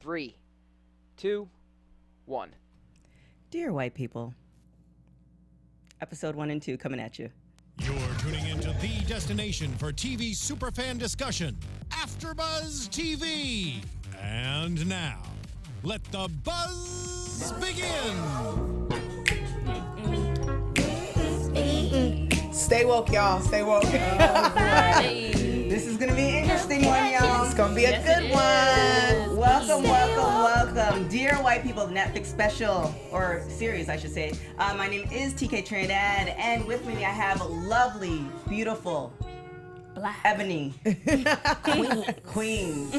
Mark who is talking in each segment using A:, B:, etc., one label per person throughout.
A: 3, 2, 1.
B: Dear white people, episode 1 and 2 coming at you.
C: You're tuning into the destination for TV superfan discussion, AFTERBUZZ TV. And now, let the buzz begin.
D: Stay woke, y'all. Stay woke.
B: This is going to be an interesting one, y'all.
D: It's going to be a good one.
B: Welcome. Dear white people, Netflix special, or series, I should say. My name is TK Trinidad, and with me I have lovely, beautiful, Black Ebony, Queens,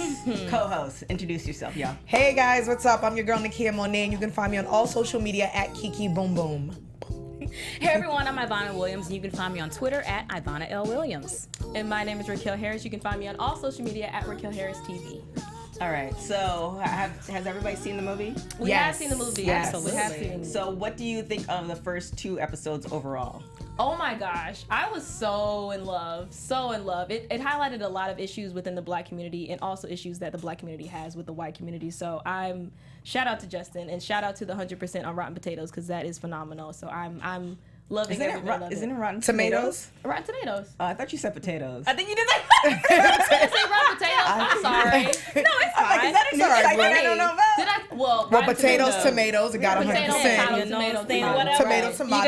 B: co-host. Introduce yourself, y'all.
D: Hey guys, what's up? I'm your girl Kia Monet, and you can find me on all social media at Kiki Boom Boom.
E: Hey everyone, I'm Ivanna Williams, and you can find me on Twitter at Ivanna L. Williams.
F: And my name is Raquel Harris. You can find me on all social media at Raquel Harris TV.
B: All right, so has everybody seen the movie?
F: We have seen the movie.
B: Yes.
F: Absolutely. We have seen.
B: So what do you think of the first 2 episodes overall?
F: Oh my gosh, I was so in love. It highlighted a lot of issues within the Black community and also issues that the Black community has with the white community. So shout out to Justin and shout out to the 100% on Rotten Potatoes, because that is phenomenal. So I'm loving every bit of it.
B: Isn't it Rotten
D: Tomatoes?
F: Rotten Tomatoes.
B: Oh, I thought you said potatoes.
F: I think you did that. Did I say Rotten Potatoes? I'm sorry. No, it's fine.
B: Like, is that a new segment I don't know about?
F: Did I? Well,
D: Potatoes, tomatoes, it got 100%.
F: Tomato,
D: tomato,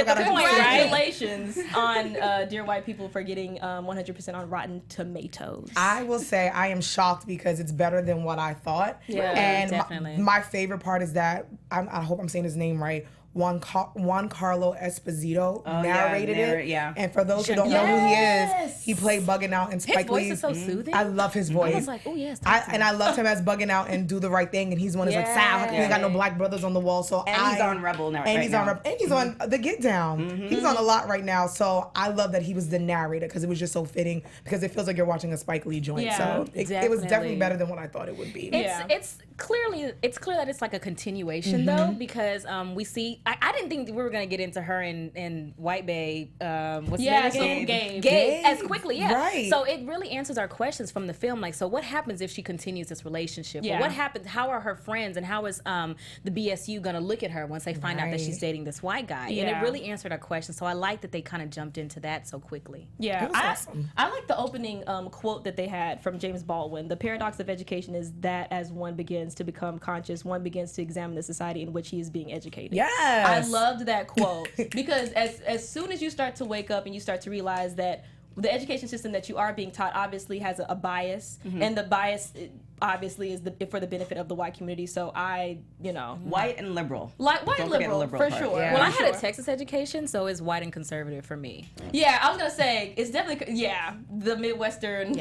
D: got 100%.
F: Congratulations on Dear White People for getting 100% on Rotten Tomatoes.
D: I will say I am shocked because it's better than what I thought.
F: Yeah,
D: and
E: definitely.
D: My favorite part is that, I hope I'm saying his name right, Juan Carlo Esposito narrated it.
B: Yeah.
D: And for those who don't know who he is, he played Bugging Out in Spike Lee's.
E: His voice is so soothing.
D: I love his voice.
E: I was like, oh yes.
D: I loved him as Bugging Out and Do the Right Thing, and he's one is like, Sal, how come you got no black brothers on the wall? So
B: And he's on Rebel now.
D: And he's on Rebel. And he's on The Get Down. He's on a lot right now. So I love that he was the narrator, because it was just so fitting, because it feels like you're watching a Spike Lee joint.
F: Yeah,
D: so it was definitely better than what I thought it would be.
E: It's clear that it's like a continuation though, because we see I didn't think we were gonna get into her and White Bay what's the name again? Gabe as quickly,
D: Right.
E: So it really answers our questions from the film, like, so what happens if she continues this relationship?
F: Yeah.
E: Or what happens, how are her friends, and how is the BSU gonna look at her once they find out that she's dating this white guy? And it really answered our questions, so I like that they kind of jumped into that so quickly.
F: Yeah,
D: It was awesome.
F: I like the opening quote that they had from James Baldwin. The paradox of education is that as one begins to become conscious, one begins to examine the society in which he is being educated.
D: Yes.
F: I loved that quote because as soon as you start to wake up and you start to realize that the education system that you are being taught obviously has a bias, and the bias obviously is for the benefit of the white community. So
B: White and liberal.
F: White
B: Don't
F: and
B: forget the
F: liberal for
B: part.
F: sure.
D: Yeah.
E: Well, I
F: For
E: had a
F: sure.
E: Texas education, so it's white and conservative for me.
F: Yeah, I was gonna say it's definitely the Midwestern.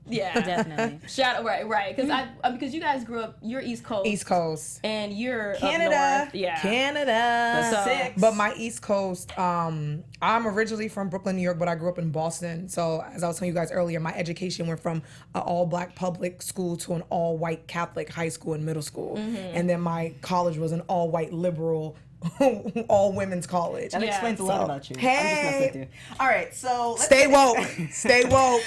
F: Yeah,
E: Definitely.
F: right. Because you guys grew up, you're East Coast.
D: East Coast.
F: And you're
B: Canada.
F: Up north. Yeah.
D: Canada.
F: So-
B: Six.
D: But my East Coast, I'm originally from Brooklyn, New York, but I grew up in Boston. So as I was telling you guys earlier, my education went from an all-black public school to an all-white Catholic high school and middle school. And then my college was an all-white liberal all-women's college.
B: That explains a lot about you. I'm just messing with you. All right, so let's
D: Stay woke. Stay woke.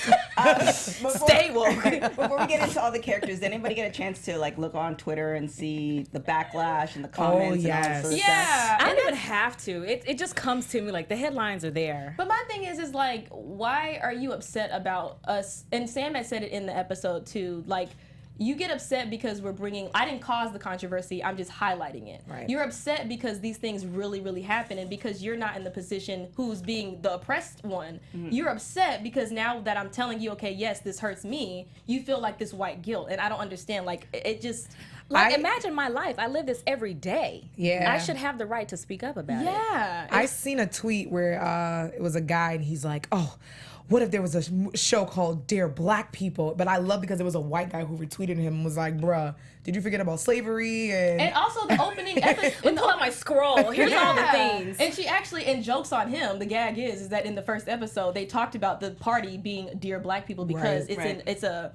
B: Stay woke. Before we get into all the characters, did anybody get a chance to look on Twitter and see the backlash and the comments and all that sort of stuff?
F: Yeah.
E: I don't even have to. It just comes to me, like, the headlines are there.
F: But my thing is like, why are you upset about us? And Sam had said it in the episode too, like, you get upset because I didn't cause the controversy, I'm just highlighting it.
D: Right.
F: You're upset because these things really, really happen, and because you're not in the position who's being the oppressed one. You're upset because now that I'm telling you, okay, yes, this hurts me, you feel like this white guilt, and I don't understand, like, it just...
E: Like, imagine my life. I live this every day.
D: Yeah.
E: I should have the right to speak up about it.
F: Yeah.
D: I seen a tweet where it was a guy and he's like, oh, what if there was a show called Dear Black People? But I love because it was a white guy who retweeted him and was like, bruh, did you forget about slavery?
F: And also the opening episode.
E: Let me pull out my scroll. Here's all the things.
F: And she actually, and jokes on him, the gag is that in the first episode, they talked about the party being Dear Black People because it's a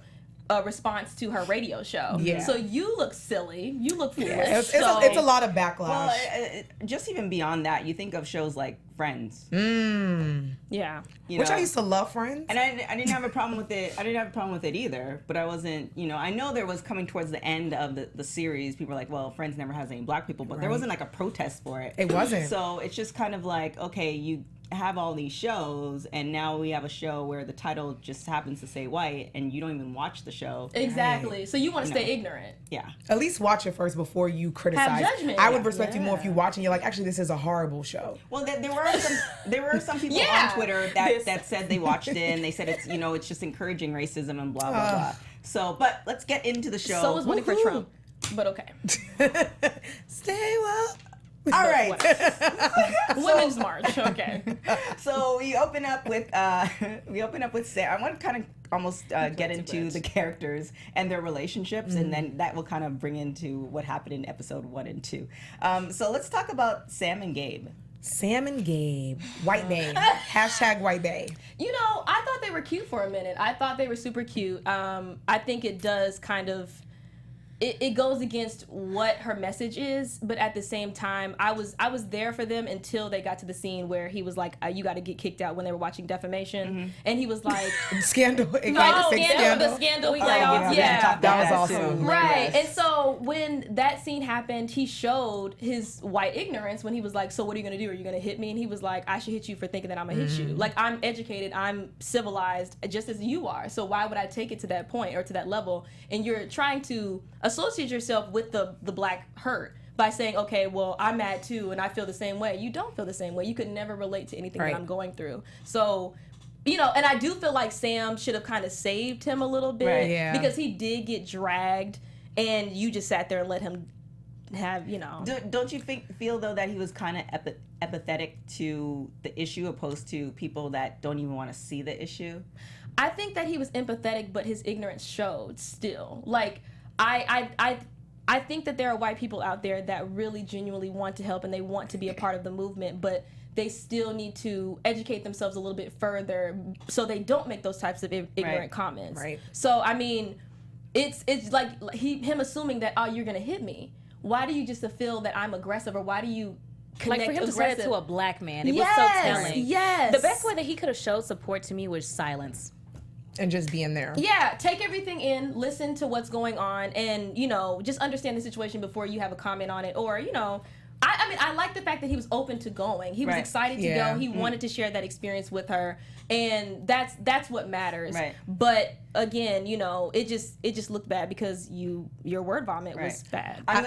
F: response to her radio show.
B: Yeah.
F: So you look silly. You look foolish.
D: Yeah, it's a lot of backlash.
B: Well, just even beyond that, you think of shows like Friends.
F: Yeah.
D: Which I used to love Friends.
B: And I didn't have a problem with it. I didn't have a problem with it either. But I wasn't, I know there was coming towards the end of the series. People were like, well, Friends never has any black people. But there wasn't like a protest for it.
D: It wasn't.
B: So it's just kind of like, okay, you have all these shows, and now we have a show where the title just happens to say white, and you don't even watch the show.
F: Exactly. So you want to stay ignorant.
B: Yeah.
D: At least watch it first before you criticize.
F: Have judgment.
D: I would respect you more if you watch and you're like, actually, this is a horrible show.
B: Well, there were some people on Twitter that said they watched it, and they said it's just encouraging racism and blah blah blah. So, but let's get into the show.
F: So is voting for Trump. But okay.
D: Stay well.
B: All right.
F: Women's March. Okay.
B: So we open up with Sam. I want to kind of almost get into the characters and their relationships, and then that will kind of bring into what happened in episode 1 and 2. So let's talk about Sam and Gabe.
D: Sam and Gabe. White Bae. Hashtag White Bae.
F: I thought they were cute for a minute. I thought they were super cute. I think it does kind of... It goes against what her message is, but at the same time, I was there for them until they got to the scene where he was like, "You got to get kicked out," when they were watching Defamation, and he was like,
D: "Scandal."
F: The scandal. Yeah,
D: that was awesome.
F: Right, and so when that scene happened, he showed his white ignorance when he was like, "So what are you gonna do? Are you gonna hit me?" And he was like, "I should hit you for thinking that I'm gonna hit you. Like, I'm educated, I'm civilized, just as you are. So why would I take it to that point or to that level? And you're trying to associate yourself with the black hurt by saying, okay, well, I'm mad too and I feel the same way. You don't feel the same way. You could never relate to anything that I'm going through. So, and I do feel like Sam should have kind of saved him a little bit because he did get dragged and you just sat there and let him have,
B: Don't you feel though that he was kind of empathetic to the issue opposed to people that don't even want to see the issue?
F: I think that he was empathetic, but his ignorance showed still. Like, I think that there are white people out there that really genuinely want to help and they want to be a part of the movement, but they still need to educate themselves a little bit further so they don't make those types of ignorant comments.
D: Right.
F: So, I mean, it's like him assuming that, oh, you're going to hit me. Why do you just feel that I'm aggressive, or why do you connect
E: for him
F: aggressive?
E: to say it to a black man, it was so telling.
F: Yes.
E: The best way that he could have showed support to me was silence.
D: And just being there.
F: Yeah, take everything in, listen to what's going on, and, just understand the situation before you have a comment on it. Or, I mean, I like the fact that he was open to going. He was excited to go. He wanted to share that experience with her, and that's what matters.
B: Right.
F: But again, it just looked bad because your word vomit was bad.
B: I'm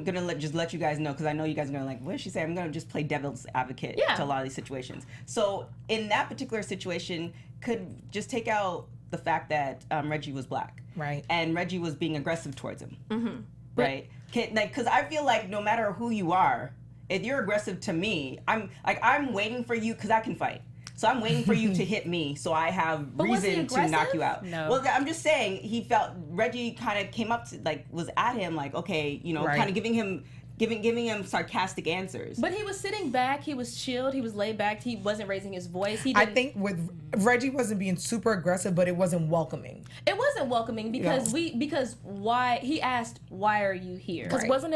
B: gonna let you guys know, because I know you guys are gonna like, what did she say? I'm gonna just play devil's advocate to a lot of these situations. So in that particular situation, could just take out the fact that Reggie was black,
D: right,
B: and Reggie was being aggressive towards him, right? Because I feel like no matter who you are, if you're aggressive to me, I'm waiting for you because I can fight. So I'm waiting for you to hit me so I have reason to knock you out.
E: No.
B: Well, I'm just saying he felt Reggie kind of came up to was at him okay, kind of giving him sarcastic answers.
F: But he was sitting back, he was chilled, he was laid back, he wasn't raising his voice.
D: I think with Reggie wasn't being super aggressive, but it wasn't welcoming.
F: It wasn't welcoming because why he asked, why are you here?
E: Because wasn't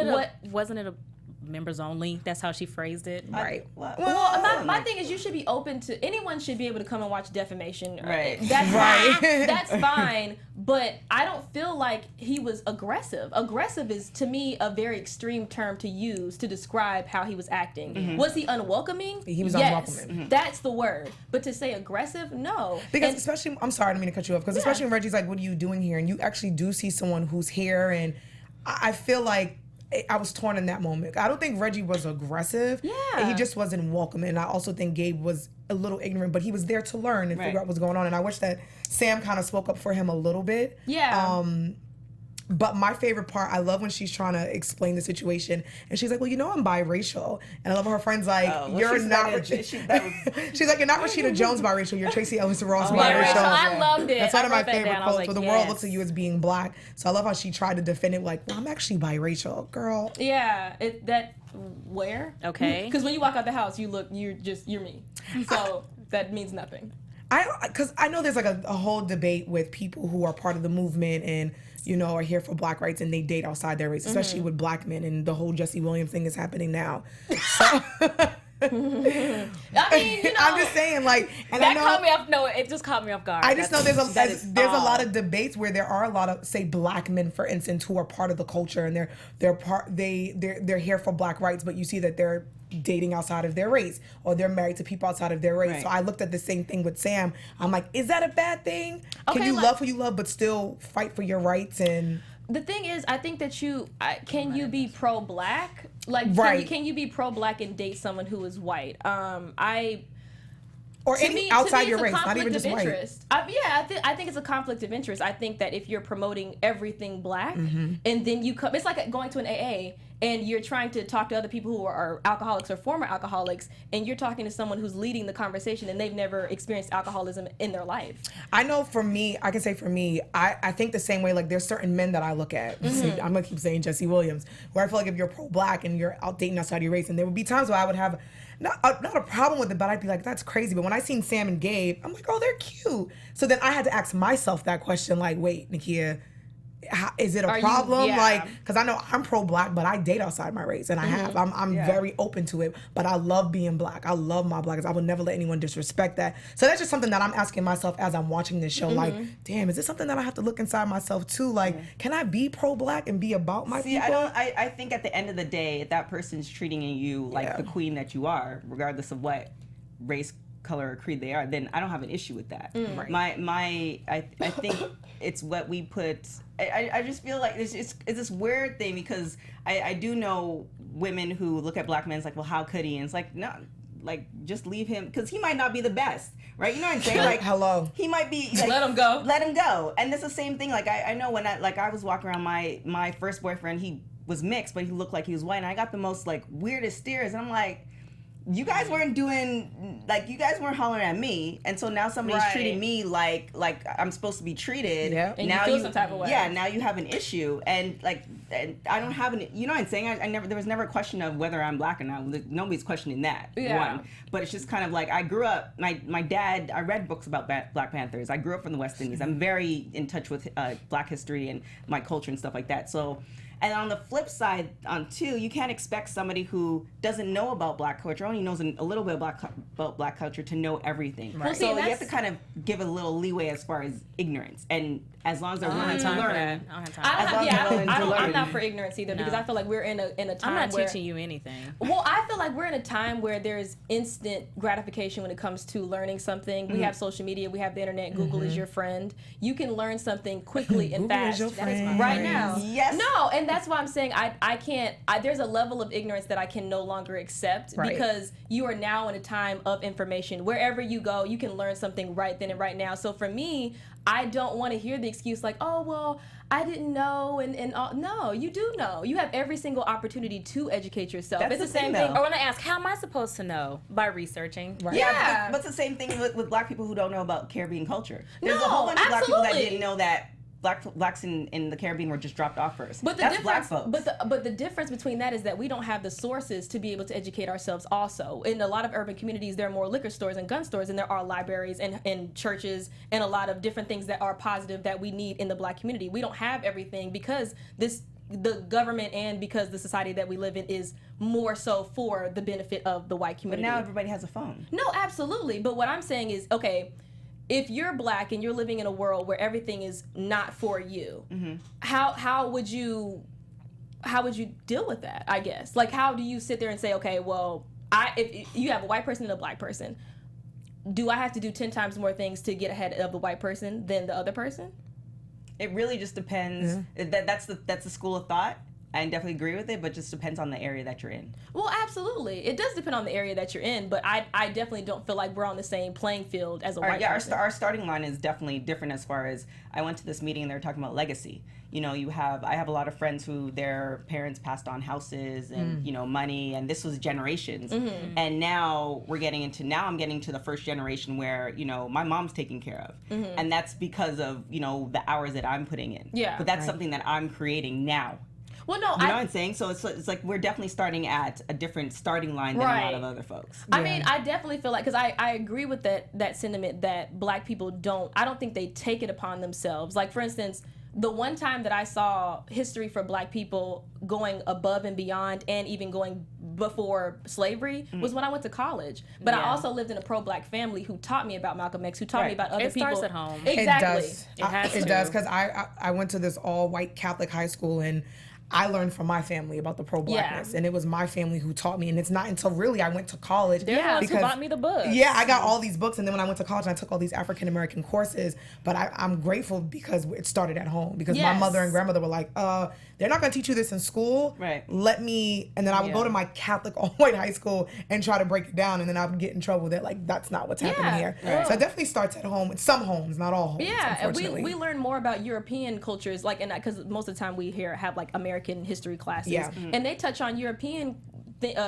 E: it a members only? That's how she phrased it.
D: Right.
F: Well, my thing is, you should be open to, anyone should be able to come and watch Defamation.
B: Right.
F: That's
D: right.
F: That's fine. But I don't feel like he was aggressive. Aggressive is, to me, a very extreme term to use to describe how he was acting. Mm-hmm. Was he unwelcoming?
D: He was
F: yes.
D: unwelcoming. Mm-hmm.
F: That's the word. But to say aggressive, no.
D: Because especially, I'm sorry, I didn't mean to cut you off, because especially when Reggie's like, what are you doing here? And you actually do see someone who's here, and I feel like I was torn in that moment. I don't think Reggie was aggressive.
F: Yeah.
D: He just wasn't welcoming. And I also think Gabe was a little ignorant, but he was there to learn and figure out what's going on. And I wish that Sam kind of spoke up for him a little bit.
F: Yeah.
D: But my favorite part, I love when she's trying to explain the situation, and she's like, well, I'm biracial. And I love when her friend's like, you're not... she's like, you're not Rashida Jones biracial, you're Tracy Ellis Ross biracial.
E: I loved it.
D: That's one of my favorite quotes,
E: like,
D: where the world looks at you as being black. So I love how she tried to defend it, like, well, I'm actually biracial, girl.
F: Yeah, where?
E: Okay.
F: Because when you walk out the house, you're me. So that means nothing.
D: Because I know there's like a whole debate with people who are part of the movement and, you know, are here for black rights and they date outside their race, especially with black men, and the whole Jesse Williams thing is happening now. So,
E: I mean, you know,
D: I'm just saying, like, and
E: that
D: I know,
E: caught me off. No, it just caught me off guard.
D: I just know there's a
E: all.
D: lot of debates where there are a lot of, say, black men, for instance, who are part of the culture and they're here for black rights, but you see that they're dating outside of their race or they're married to people outside of their race.
B: Right.
D: So I looked at the same thing with Sam. I'm like, is that a bad thing?
E: Okay,
D: Can you
E: like-
D: love who you love but still fight for your rights? And
F: The thing is, I think that can you be pro-black? Like,
D: Right.
F: can you be pro-black and date someone who is white?
D: or
F: To
D: any
F: me,
D: outside
F: it's
D: your
F: a
D: race, not
F: conflict
D: even
F: of
D: just white.
F: interest. I think it's a conflict of interest. I think that if you're promoting everything black, and then you come, it's like going to an AA and you're trying to talk to other people who are alcoholics or former alcoholics, and you're talking to someone who's leading the conversation and they've never experienced alcoholism in their life.
D: I know for me, I can say for me, I think the same way. Like there's certain men that I look at. I'm gonna keep saying Jesse Williams, where I feel like if you're pro-black and you're out dating outside your race, and there would be times where I would have not a problem with it, but I'd be like, that's crazy. But when I seen Sam and Gabe, I'm like, oh, they're cute. So then I had to ask myself that question, like, wait, Nakia, is it a
F: Are you-
D: problem?
F: yeah.
D: Like, because I know I'm pro-black, but I date outside my race, and I have. I'm very open to it, but I love being black. I love my blackness. I would never let anyone disrespect that. So that's just something that I'm asking myself as I'm watching this show. Like, damn, is this something that I have to look inside myself too? Like, can I be pro-black and be about my
B: See,
D: people?
B: I think at the end of the day, if that person's treating you like the queen that you are, regardless of what race, color, or creed they are, then I don't have an issue with that. I think it's what we put. I just feel like it's this weird thing, because I do know women who look at black men, it's like, well, how could he? And it's like, no, like, just leave him, because he might not be the best, right? You know what I'm saying? Like,
D: hello.
B: He might be. Like,
F: Let him go.
B: Let him go. And it's the same thing. Like, I know when I was walking around my first boyfriend, he was mixed, but he looked like he was white, and I got the most like weirdest stares, and I'm like, you guys weren't hollering at me, and so now somebody's treating me like I'm supposed to be treated.
D: Yeah.
F: And
B: now
F: you feel some type of way.
B: Yeah, now you have an issue, and I don't have an. You know what I'm saying? There was never a question of whether I'm black or not. Nobody's questioning that.
F: Yeah.
B: One, but it's just kind of like, I grew up. My dad. I read books about Black Panthers. I grew up in the West Indies. I'm very in touch with Black history and my culture and stuff like that. So. And on the flip side, too, you can't expect somebody who doesn't know about black culture, only knows a little bit about black culture, to know everything.
F: Well, see,
B: so you
F: that's-
B: have to kind of give a little leeway as far as ignorance. And as long as they're willing to
E: time for
B: learn.
E: that. I don't have time.
B: As long as they're willing to
F: I'm
B: learn.
F: not for ignorance either, because I feel like we're in a time
E: I'm not
F: where,
E: teaching you anything.
F: Well, I feel like we're in a time where there's instant gratification when it comes to learning something. We have social media, we have the internet. Google is your friend. You can learn something quickly and
D: Google is
F: fast
D: your friend.
F: right now.
B: Yes.
F: No, and that's why I'm saying I can't. There's a level of ignorance that I can no longer accept,
D: Right.
F: because you are now in a time of information. Wherever you go, you can learn something right then and right now. So for me, I don't want to hear the excuse like, oh, well, I didn't know, and all. No, you do know. You have every single opportunity to educate yourself.
B: That's
F: It's the
B: the
F: same
B: thing,
F: thing.
B: though.
E: I want to ask, how am I supposed to know? By researching.
D: Right.
F: Yeah.
B: But it's the same thing with black people who don't know about Caribbean culture. There's a
F: No,
B: whole bunch of black people that
F: absolutely.
B: didn't know that blacks in the Caribbean were just dropped off first.
F: But the
B: That's
F: difference,
B: black folks.
F: but the difference between that is that we don't have the sources to be able to educate ourselves. Also, in a lot of urban communities, there are more liquor stores and gun stores, and there are libraries and churches and a lot of different things that are positive that we need in the black community. We don't have everything because the government and because the society that we live in is more so for the benefit of the white
B: But
F: community.
B: now everybody has a phone.
F: No, absolutely. But what I'm saying is, okay, if you're black and you're living in a world where everything is not for you, how would you deal with that? I guess, like, how do you sit there and say, okay, well, if you have a white person and a black person, do I have to do 10 times more things to get ahead of the white person than the other person?
B: It really just depends. That's the school of thought. I definitely agree with it, but just depends on the area that you're in.
F: Well, absolutely. It does depend on the area that you're in, but I definitely don't feel like we're on the same playing field as a white person.
B: Our starting line is definitely different. As far as, I went to this meeting and they were talking about legacy. You know, I have a lot of friends who their parents passed on houses and money, and this was generations. And now I'm getting to the first generation where my mom's taken care of, and that's because of the hours that I'm putting in.
F: Yeah.
B: But that's something that I'm creating now.
F: Well, no,
B: You know what I'm saying? So it's like we're definitely starting at a different starting line than a lot of other folks.
F: I mean, I definitely feel like, because I agree with that sentiment that black people I don't think they take it upon themselves. Like, for instance, the one time that I saw history for black people going above and beyond and even going before slavery was when I went to college. But I also lived in a pro-black family who taught me about Malcolm X, who taught me about other people.
E: It starts at home.
F: Exactly.
D: It does, because I went to this all-white Catholic high school, and I learned from my family about the pro-blackness, and it was my family who taught me. And it's not until really I went to college.
E: Yeah, who bought me the books.
D: Yeah, I got all these books, and then when I went to college, I took all these African American courses. But I'm grateful because it started at home. Because my mother and grandmother were like, they're not going to teach you this in school.
B: Right.
D: And then I would go to my Catholic all-white high school and try to break it down, and then I would get in trouble that, like, that's not what's happening here. Right. So it definitely starts at home. In some homes, not all homes, unfortunately.
F: We learn more about European cultures, like, and because most of the time we have like American history classes, and they touch on European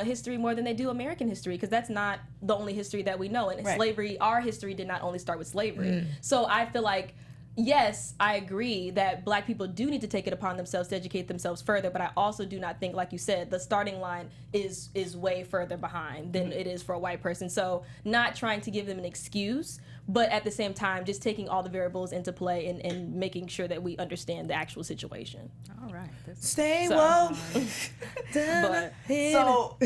F: history more than they do American history, because that's not the only history that we know. And slavery, our history did not only start with slavery. So I feel like, yes, I agree that black people do need to take it upon themselves to educate themselves further, but I also do not think, like you said, the starting line is way further behind than it is for a white person. So not trying to give them an excuse, but at the same time, just taking all the variables into play and making sure that we understand the actual situation.
E: All right.
D: Stay woke.
B: So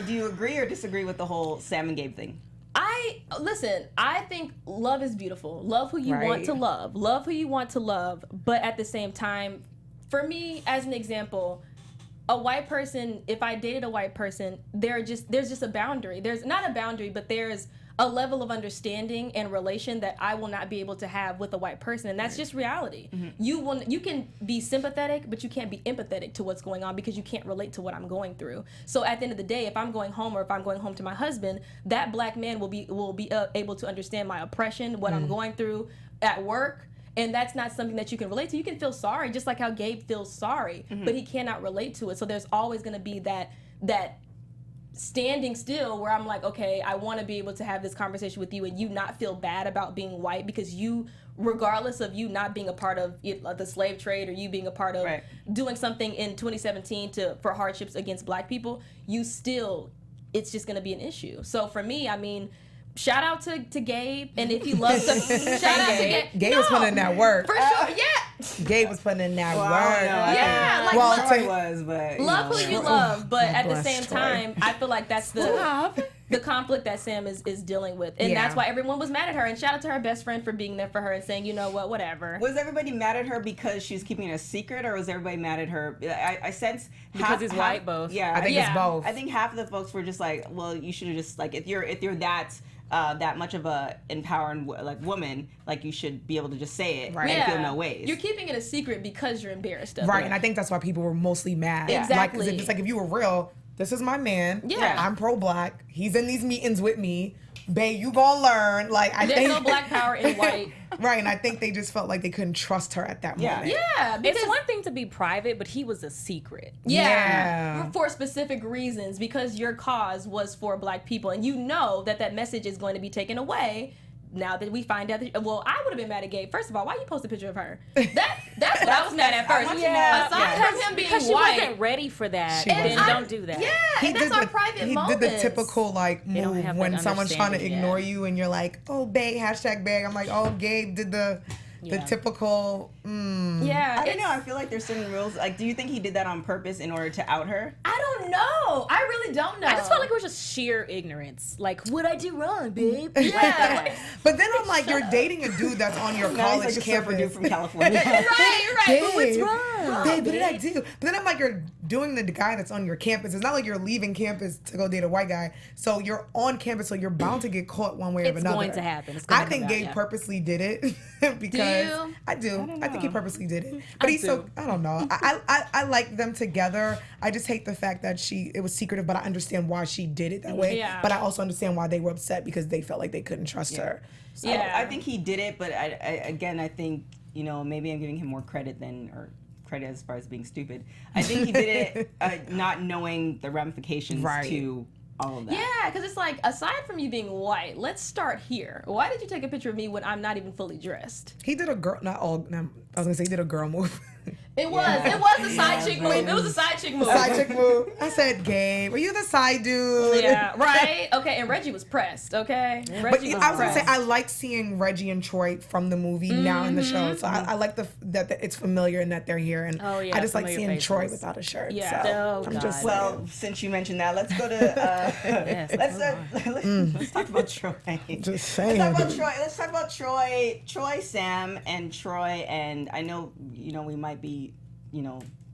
B: do you agree or disagree with the whole Sam and Gabe thing?
F: I think love is beautiful. Love who you want to love. Love who you want to love. But at the same time, for me, as an example, a white person, if I dated a white person, there's just a boundary. There's not a boundary, but there's a level of understanding and relation that I will not be able to have with a white person, and that's just reality. You can be sympathetic, but you can't be empathetic to what's going on because you can't relate to what I'm going through. So at the end of the day, if I'm going home or if I'm going home to my husband, that black man will be able to understand my oppression, what I'm going through at work. And that's not something that you can relate to. You can feel sorry, just like how Gabe feels sorry, but he cannot relate to it. So there's always going to be that standing still where I'm like, okay, I want to be able to have this conversation with you and you not feel bad about being white, because you, regardless of you not being a part of the slave trade or you being a part of doing something in 2017 for hardships against black people, it's just going to be an issue. So for me, I mean, shout out to Gabe, and if you love to shout out to Gabe.
D: Gabe was putting in that work.
F: For sure, yeah.
D: Gabe was putting in that work.
F: Yeah, like love who you love, but at the same time, I feel like that's the conflict that Sam is dealing with, and that's why everyone was mad at her. And shout out to her best friend for being there for her and saying, you know what, whatever.
B: Was everybody mad at her because she was keeping it a secret, or was everybody mad at her? I sense
E: because he's white, both.
B: Yeah,
D: I think it's both.
B: I think half of the folks were just like, well, you should have just, like, if you're that much of a empowering woman, like, you should be able to just say it and feel no ways.
F: You're keeping it a secret because you're embarrassed of it.
D: Right, and I think that's why people were mostly mad.
F: Exactly.
D: Like, if you were real, this is my man.
F: Yeah.
D: I'm pro-black. He's in these meetings with me. Babe, you gonna learn. Like,
F: There's no black power in white.
D: Right, and I think they just felt like they couldn't trust her at that moment.
F: Yeah, because
E: it's one thing to be private, but he was a secret.
D: Yeah.
F: For specific reasons, because your cause was for black people, and you know that message is going to be taken away. Now that we find out that, well, I would have been mad at Gabe. First of all, why you post a picture of her? That's what I was mad at first. Aside from him being
E: because she
F: white,
E: wasn't ready for that. Then don't do that.
F: Yeah, and that's our private moments.
D: He did the typical, like, move when someone's trying to ignore you and you're like, oh, babe, hashtag babe. I'm like, oh, Gabe did the typical,
F: Yeah.
B: I don't know. I feel like there's certain rules. Like, do you think he did that on purpose in order to out her?
F: I don't know. I really don't know.
E: I just felt like it was just sheer ignorance. Like, what'd I do wrong, babe?
F: Yeah.
D: But then I'm like, you're dating a dude that's on your college
B: like a
D: campus.
B: surfer dude from California.
F: right.
D: Babe,
F: But what's wrong?
D: Babe, what did I do? But then I'm like, you're doing the guy that's on your campus. It's not like you're leaving campus to go date a white guy. So you're on campus, so you're bound to get caught one way or another.
E: It's going to happen.
D: I think Gabe purposely did it because
F: Do you?
D: I do. I think he purposely did it. But I don't know. I like them together. I just hate the fact that it was secretive, but I understand why she did it that way.
F: Yeah.
D: But I also understand why they were upset because they felt like they couldn't trust her.
B: So I think he did it, but I think, maybe I'm giving him more credit as far as being stupid. I think he did it not knowing the ramifications to all of that.
F: Yeah, because it's like, aside from you being white, let's start here. Why did you take a picture of me when I'm not even fully dressed?
D: He did a girl, I was going to say he did a girl move.
F: It was a side chick move. It was a side chick move.
D: Side chick move. I said, Gabe, were you the side dude?
F: Yeah, right. Okay, and Reggie was pressed. Okay, Reggie
D: I was gonna say I like seeing Reggie and Troy from the movie now in the show. So I like that it's familiar and that they're here, and I just like seeing Troy without a shirt.
F: Yeah.
D: So I'm just
B: Well, since you mentioned that, let's go to let's talk about Troy.
D: just saying.
B: Let's talk about Troy, Sam, and Troy. And I know we might be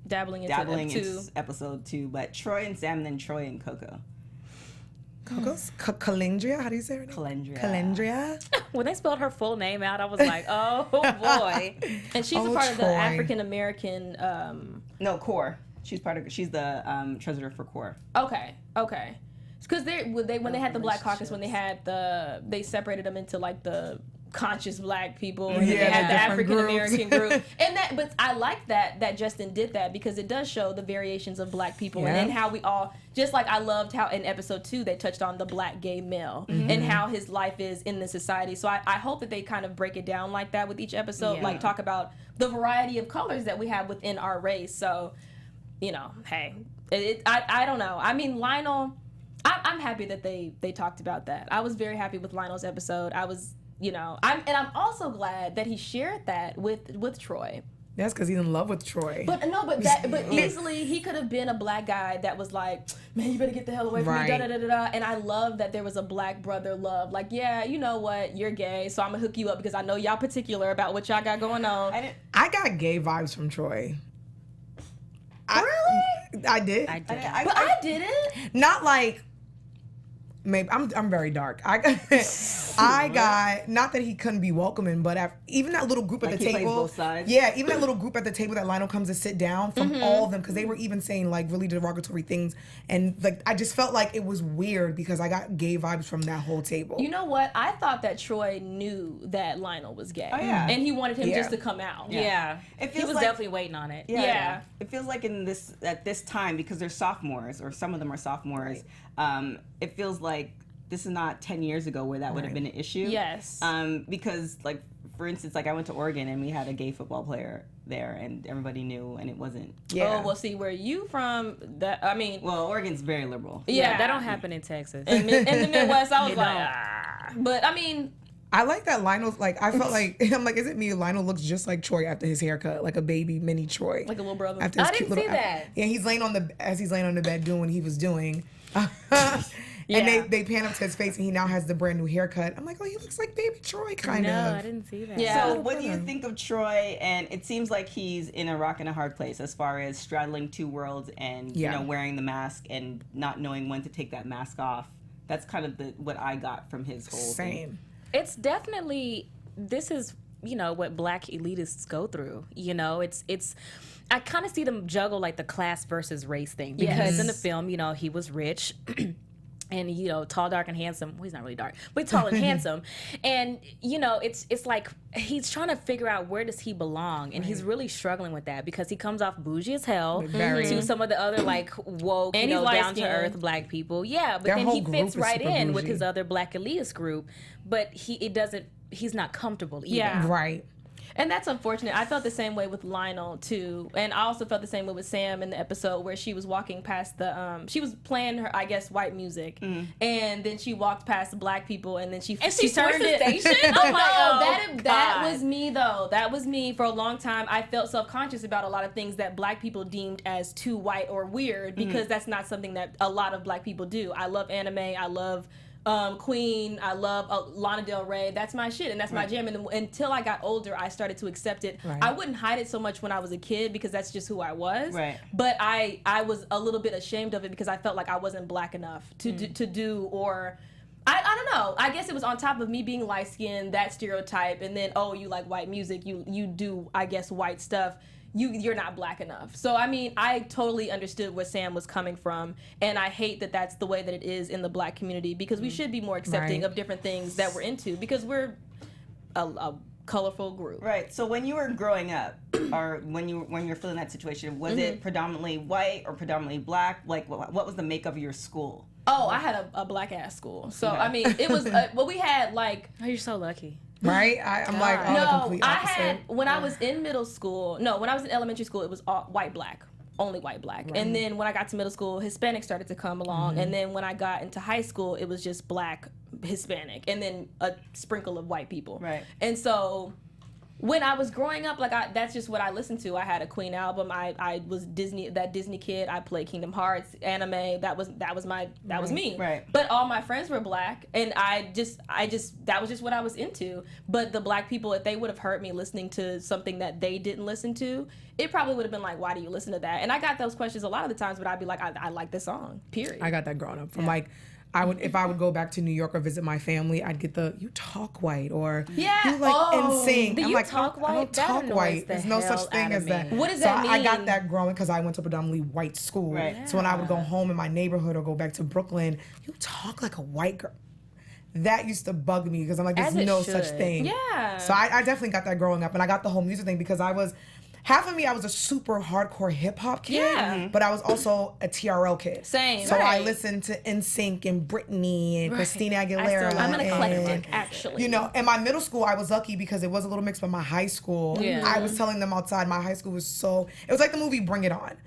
F: dabbling into
B: episode 2, but Troy and Sam, and then Troy and Coco.
D: Coco's Calendria? How do you say her name? Calendria.
E: When they spelled her full name out, I was like, oh boy.
F: And she's a part of the African American.
B: No, CORE. She's the treasurer for CORE.
F: Okay. Because when they had the Black Caucus, when they separated them into like the conscious Black people, and then they had the African American group, but I like that Justin did that, because it does show the variations of Black people, and then how we all, just like I loved how in episode 2 they touched on the Black gay male and how his life is in the society. So I hope that they kind of break it down like that with each episode, like talk about the variety of colors that we have within our race. So hey, I don't know. I mean, Lionel, I'm happy that they talked about that. I was very happy with Lionel's episode. I was. I'm also glad that he shared that with Troy.
D: That's because he's in love with Troy.
F: But easily he could have been a Black guy that was like, man, you better get the hell away from me, da da da da. And I love that there was a Black brother love. Like, yeah, you know what, you're gay, so I'm gonna hook you up because I know y'all particular about what y'all got going on.
D: I got gay vibes from Troy.
F: Really?
D: I did.
F: I didn't.
D: Not like. Maybe I'm very dark. I got not that he couldn't be welcoming, but even that little group at the table.
B: Plays both sides.
D: Yeah, even that little group at the table that Lionel comes to sit down from all of them, because they were even saying like really derogatory things, and like I just felt like it was weird because I got gay vibes from that whole table.
F: You know what? I thought that Troy knew that Lionel was gay.
B: Oh yeah,
F: and he wanted him just to come out.
E: Yeah, he was definitely waiting on it.
F: Yeah.
B: It feels like at this time, because they're sophomores, or some of them are sophomores. It feels like this is not 10 years ago where that would have been an issue.
F: Yes.
B: Because, like, for instance, like I went to Oregon and we had a gay football player there, and everybody knew, and it wasn't.
F: Yeah. Oh, well, see, where you from?
B: Well, Oregon's very liberal.
E: Yeah, that don't happen in Texas.
F: In the Midwest, I was like, but I mean.
D: I like that Lionel's like, I felt like, I'm like, is it me? Lionel looks just like Troy after his haircut, like a baby mini Troy.
F: Like a little brother.
D: After his
E: I didn't see that.
D: Yeah, he's laying on the bed doing what he was doing.
F: Yeah.
D: And they pan up to his face, and he now has the brand new haircut. I'm like, oh, he looks like baby Troy, kind of.
E: No, I didn't see that.
F: Yeah.
B: So what do you think of Troy? And it seems like he's in a rock and a hard place as far as straddling two worlds and wearing the mask and not knowing when to take that mask off. That's kind of what I got from his whole thing.
E: It's definitely, this is, what Black elitists go through. It's I kind of see them juggle like the class versus race thing, because in the film, he was rich. And tall, dark, and handsome. Well, he's not really dark, but tall and handsome. And it's like he's trying to figure out where does he belong, and he's really struggling with that because he comes off bougie as hell to some of the other like woke, down to earth Black people. Yeah, but
D: Their
E: then
D: whole
E: he fits
D: group is
E: right
D: super
E: in with
D: bougie.
E: his other Black elitist group, but he's not comfortable either.
F: Yeah.
D: Right.
F: And that's unfortunate. I felt the same way with Lionel too, and I also felt the same way with Sam in the episode where she was walking past the she was playing her, I guess, white music, and then she walked past the Black people, and then she turned it.
E: Station?
F: I'm like, that was me though. That was me for a long time. I felt self-conscious about a lot of things that Black people deemed as too white or weird, because that's not something that a lot of Black people do. I love anime. I love Queen, I love Lana Del Rey. That's my shit, and that's my jam. And until I got older, I started to accept it. Right. I wouldn't hide it so much when I was a kid because that's just who I was. Right. But I was a little bit ashamed of it because I felt like I wasn't Black enough to do or. I don't know. I guess it was on top of me being light skinned, that stereotype, and then you like white music, you do I guess white stuff. You're not Black enough. So, I mean, I totally understood where Sam was coming from, and I hate that that's the way that it is in the Black community, because we should be more accepting of different things that we're into, because we're a colorful group. Right.
B: So when you were growing up, or when you were feeling that situation, was it predominantly white or predominantly Black? Like, what was the makeup of your school?
F: Oh, I had a Black ass school. So, I mean, it was, we had like...
E: Oh, you're so lucky.
D: Right? I'm like, the
F: No,
D: complete
F: I
D: opposite.
F: had when I was in middle school. No, when I was in elementary school, it was all white black, only white black. And then when I got to middle school, Hispanic started to come along. And then when I got into high school, it was just black, Hispanic, and then a sprinkle of white people.
B: Right.
F: And so when I was growing up, like that's just what I listened to. I had a Queen album. I was that Disney kid. I played Kingdom Hearts, anime. That was me.
B: Right.
F: But all my friends were black, and I just that was just what I was into. But the black people, if they would have heard me listening to something that they didn't listen to, it probably would have been like, why do you listen to that? And I got those questions a lot of the times, but I'd be like, I like this song. Period.
D: I got that growing up from like. If I would go back to New York or visit my family, I'd get you talk white or you like NSYNC.
E: The
D: I'm
E: you
D: like,
E: talk white?
D: I don't
E: That
D: talk
E: annoys
D: white.
E: the
D: There's no
E: hell
D: such thing
E: out
D: as
E: of
D: that.
E: me.
F: What does
D: so
F: that
D: I got
F: mean?
D: that growing because I went to predominantly white school.
B: Right.
D: So when I would go home in my neighborhood or go back to Brooklyn, you talk like a white girl. That used to bug me because I'm like, there's
E: As it
D: no
E: should.
D: such thing.
F: Yeah.
D: So I definitely got that growing up, and I got the whole music thing because I was. Half of me, I was a super hardcore hip hop kid,
F: Yeah.
D: but I was also a TRL kid.
F: Same.
D: So I
F: Right.
D: listened to NSYNC and Britney and Christina Aguilera.
E: still
F: I'm an
E: and,
F: eclectic, actually.
D: You know, in my middle school, I was lucky because it was a little mixed, but my high school, I was telling them outside, my high school was it was like the movie Bring It On.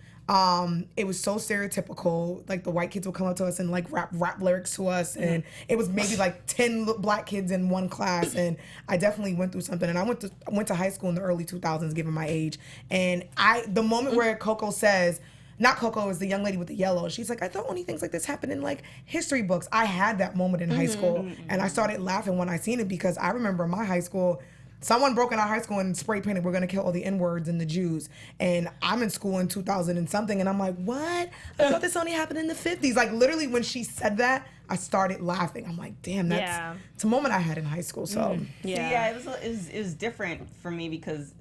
D: It was so stereotypical. Like the white kids would come up to us and like rap lyrics to us, and it was maybe like 10 black kids in one class. And I definitely went through something. And I went to high school in the early 2000s, given my age. And the moment where Coco says, not Coco, is the young lady with the yellow. She's like, I thought only things like this happen in like history books. I had that moment in high school, and I started laughing when I seen it because I remember in my high school. Someone broke in our high school and spray painted, we're going to kill all the N-words and the Jews. And I'm in school in 2000 and something, and I'm like, what? I thought this only happened in the 50s. Like, literally, when she said that, I started laughing. I'm like, damn, it's a moment I had in high school. So,
B: It was different for me because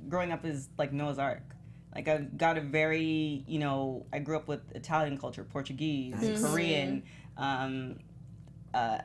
B: growing up is like Noah's Ark. Like, I got a very, I grew up with Italian culture, Portuguese, Korean,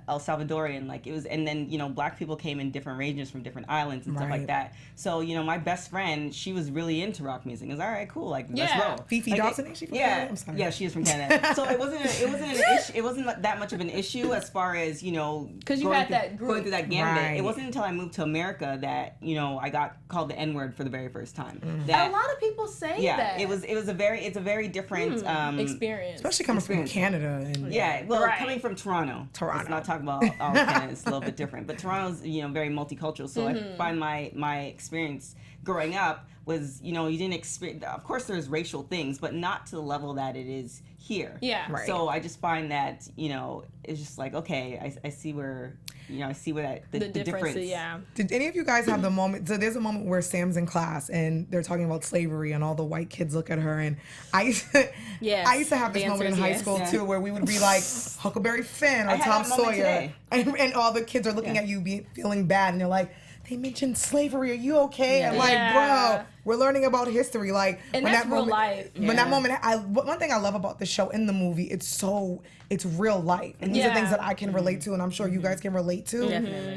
B: El Salvadorian, like it was, and then black people came in different ranges from different islands and stuff like that. So my best friend, she was really into rock music. It was all right, cool, like let's roll.
D: Fifi Dawson, is she from Canada? I'm sorry.
B: Yeah, she is from Canada. So it wasn't an issue. It wasn't that much of an issue as far as
F: because you had that group.
B: Going through that gambit.
D: Right.
B: It wasn't until I moved to America that I got called the N-word for the very first time.
F: A lot of people say that.
B: It's a very different
F: experience,
D: especially coming from Canada. And
B: coming from Toronto. Let's not talk about all of Canada. It's a little bit different, but Toronto's very multicultural. So I find my experience growing up was you didn't experience. Of course, there's racial things, but not to the level that it is here.
F: Yeah.
D: Right.
B: So I just find that it's just like okay, I see where I see where the difference.
F: Yeah.
D: Did any of you guys have the moment? So there's a moment where Sam's in class and they're talking about slavery, and all the white kids look at her. And I used to have this moment in high school too, where we would be like Huckleberry Finn or
B: I had
D: Tom
B: that moment
D: Sawyer,
B: today.
D: and all the kids are looking at you, feeling bad, and they're like, "They mentioned slavery. Are you okay?" I'm like, "Bro, we're learning about history." Like,
F: and
D: when
F: that's
D: that
F: real
D: moment,
F: life.
D: when that moment, one thing I love about the show in the movie, it's real life, and these are things that I can relate to, and I'm sure you guys can relate to.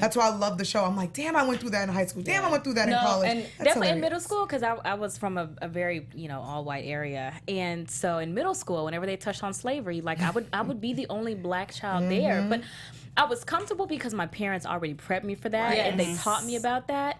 D: That's why I love the show. I'm like, damn, I went through that in high school. Damn, I went through that in college.
E: And
D: That's
E: definitely in
D: hilarious.
E: middle school, because I was from a very all white area, and so in middle school, whenever they touched on slavery, like I would be the only black child there, but I was comfortable because my parents already prepped me for that, and they taught me about that.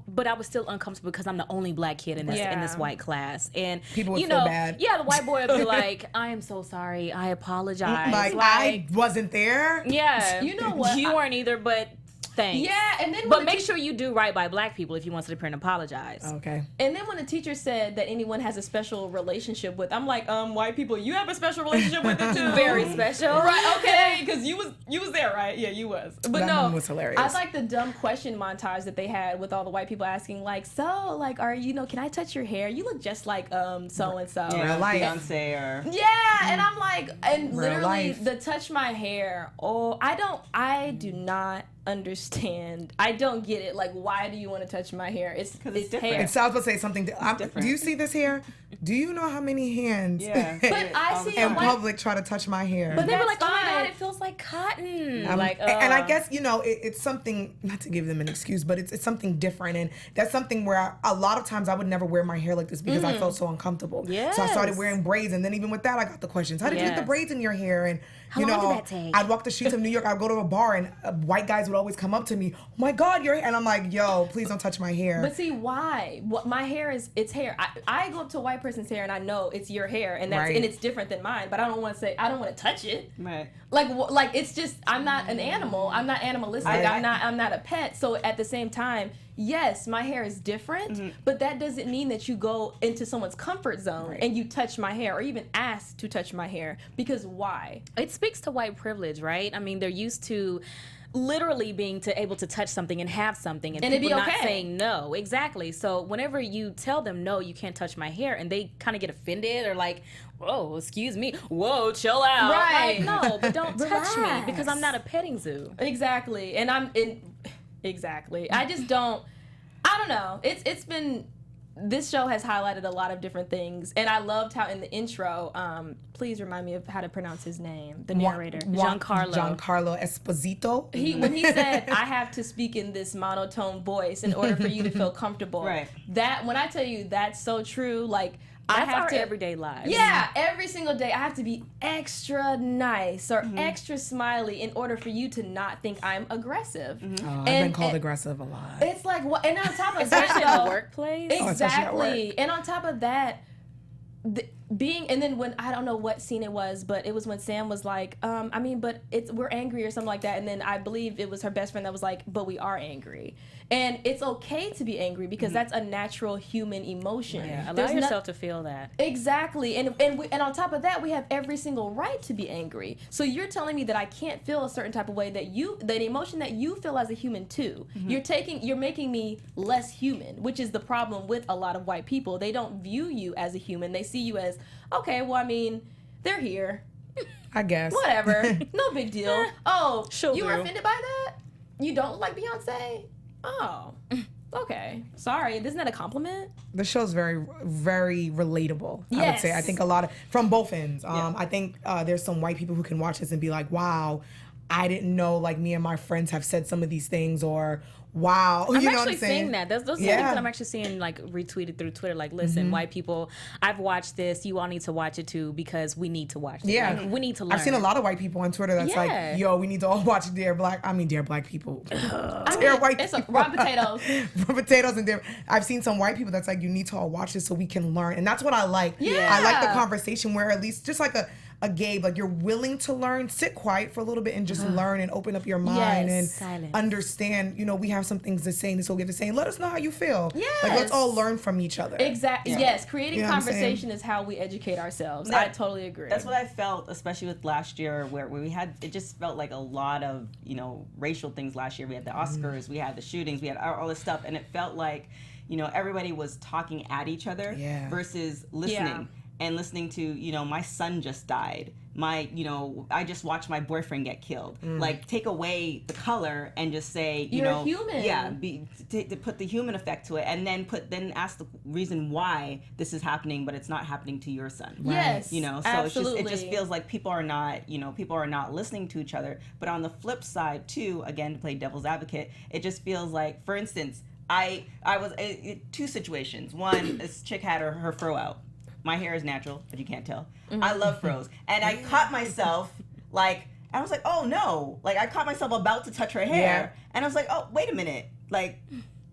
E: But I was still uncomfortable because I'm the only black kid in this white class, and
D: People would feel bad.
E: Yeah, the white boy would be like, "I am so sorry. I apologize."
D: Like I wasn't there.
E: Yeah,
F: You know what?
E: You weren't either, but thanks.
F: Yeah, and then
E: But make sure you do right by black people if you want to sit up here and apologize.
D: Okay.
F: And then when the teacher said that anyone has a special relationship with, I'm like, white people, you have a special relationship with it too.
E: Very special.
F: Right, okay, because you was there, right? Yeah, you was. But
D: That
F: no,
D: moment was hilarious.
F: I like the dumb question montage that they had with all the white people asking, like, so, like, can I touch your hair? You look just like so and so.
D: Real life.
B: Beyonce or
F: Yeah, and I'm like, and
D: Real
F: literally
D: life.
F: the touch my hair. Oh, I do not understand. I don't get it. Like, why do you want to touch my hair? It's
B: different.
F: hair.
D: So I was about to say something. Do
B: different.
D: you see this hair? Do you know how many hands
B: Yeah.
F: But I see
D: in
F: a white
D: public try to touch my hair?
E: But they were
F: That's
E: like, oh my
F: fine.
E: God, it feels like cotton.
D: And I guess, it's something, not to give them an excuse, but it's something different. And that's something where a lot of times I would never wear my hair like this because I felt so uncomfortable.
E: Yes.
D: So I started wearing braids. And then even with that, I got the questions. How did you get the
E: Yes.
D: braids in your hair? And,
E: How long did that take?
D: I'd walk the streets of New York. I'd go to a bar and white guys would always come up to me. Oh my God, your hair. And I'm like, yo, please don't touch my hair.
F: But see, why? What my hair is, it's hair. I go up to a white person's hair and I know it's your hair, and that's
D: Right.
F: and it's different than mine. But I don't want to touch it.
B: Right.
F: Like it's just, I'm not an animal. I'm not animalistic. I'm not a pet. So at the same time, yes, my hair is different, but that doesn't mean that you go into someone's comfort zone and you touch my hair or even ask to touch my hair, because why?
E: It speaks to white privilege, right? I mean, they're used to literally being able to touch something and have something and
F: it'd
E: people
F: be
E: not
F: okay.
E: saying no. Exactly. So whenever you tell them no, you can't touch my hair, and they kind of get offended or like, whoa, excuse me, whoa, chill out.
F: Right.
E: Like, no, but don't touch me
F: Relax.
E: because I'm not a petting zoo.
F: Exactly. And exactly. I just don't, I don't know. It's been, this show has highlighted a lot of different things, and I loved how in the intro, please remind me of how to pronounce his name, the narrator.
D: Giancarlo Esposito.
F: When he said, I have to speak in this monotone voice in order for you to feel comfortable.
B: Right.
F: That, when I tell you that's so true, like, I
E: That's
F: have
E: our
F: to,
E: everyday lives.
F: yeah, every single day I have to be extra nice or extra smiley in order for you to not think I'm aggressive.
D: Oh, I've been called aggressive a lot.
F: It's like, what? And on top of
E: Especially
F: that,
E: in the
F: though,
E: workplace.
D: especially at work.
F: exactly. And on top of that, and then when, I don't know what scene it was, but it was when Sam was like, but we're angry or something like that. And then I believe it was her best friend that was like, but we are angry. And it's okay to be angry because that's a natural human emotion.
E: Yeah, allow
F: There's
E: yourself to feel that.
F: Exactly. And on top of that, we have every single right to be angry. So you're telling me that I can't feel a certain type of way that emotion that you feel as a human too. You're making me less human, which is the problem with a lot of white people. They don't view you as a human. They see you as, okay, well, I mean, they're here.
D: I guess.
F: Whatever. No big deal. Oh,
E: She'll
F: you were
E: do.
F: offended by that? You don't like Beyonce? Oh. Okay. Sorry. Isn't that a compliment?
D: The show's very, very relatable. I would say. I
F: Yes.
D: think a lot of, from both ends. I think there's some white people who can watch this and be like, wow, I didn't know, like, me and my friends have said some of these things, or wow.
E: I'm
D: you know what
E: actually
D: I'm saying?
E: seeing that. Those are things that I'm actually seeing, like, retweeted through Twitter. Like, listen, white people, I've watched this. You all need to watch it too because we need to watch it.
D: Yeah.
E: Like, we need to learn.
D: I've seen a lot of white people on Twitter that's
E: Yeah.
D: like, yo, we need to all watch Dear Black people. Dear white
F: It's
D: people.
F: raw potatoes.
D: Raw potatoes and I've seen some white people that's like, you need to all watch this so we can learn. And that's what I like.
F: Yeah.
D: I like the conversation where at least just like a Gabe, like, you're willing to learn, sit quiet for a little bit and just learn and open up your mind and
E: Silence.
D: understand, we have some things to say and this will get to say. Let us know how you feel.
F: Yes.
D: Like, let's all learn from each other.
F: Exactly. Yes. Creating
D: You know what I'm saying?
F: conversation is how we educate ourselves.
B: That-
F: I totally agree.
B: That's what I felt, especially with last year, where we had, it just felt like a lot of, racial things last year. We had the Oscars, we had the shootings, we had all this stuff, and it felt like, everybody was talking at each other versus listening.
F: Yeah.
B: And listening to, my son just died. I just watched my boyfriend get killed. Like, take away the color and just say,
F: You're human.
B: Yeah, to put the human effect to it, and then ask the reason why this is happening, but it's not happening to your son.
F: Yes.
B: So
F: absolutely.
B: it just feels like people are not listening to each other. But on the flip side too, again, to play devil's advocate, it just feels like, for instance, I was two situations. One, this chick had her fro out. My hair is natural, but you can't tell. I love fros. And I caught myself, like, I was like, oh no. Like, I caught myself about to touch her hair.
D: Yeah.
B: And I was like, oh, wait a minute. Like,